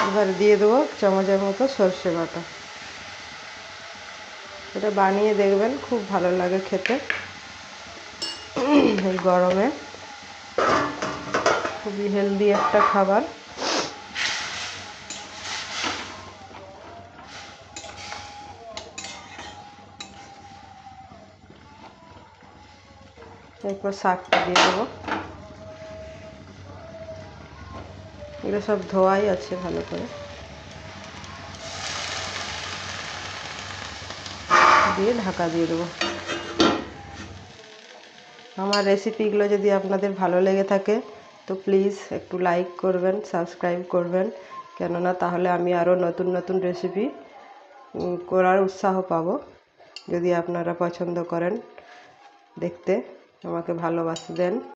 এবার দিয়ে দেবো চামচের মতো সর্ষে বাটা। এটা বানিয়ে দেখবেন, খুব ভালো লাগে খেতে এই গরমে। খুবই হেলদি একটা খাবার। এরপর শাকটা দিয়ে দেবো। এগুলো সব ধোয়াই আছে ভালো করে। দিয়ে ঢাকা দিয়ে দেবো। আমার রেসিপিগুলো যদি আপনাদের ভালো লেগে থাকে তো প্লিজ একটু লাইক করবেন, সাবস্ক্রাইব করবেন, কেননা তাহলে আমি আরও নতুন নতুন রেসিপি করার উৎসাহ পাবো। যদি আপনারা পছন্দ করেন দেখতে, আমাকে ভালোবাসা দেন।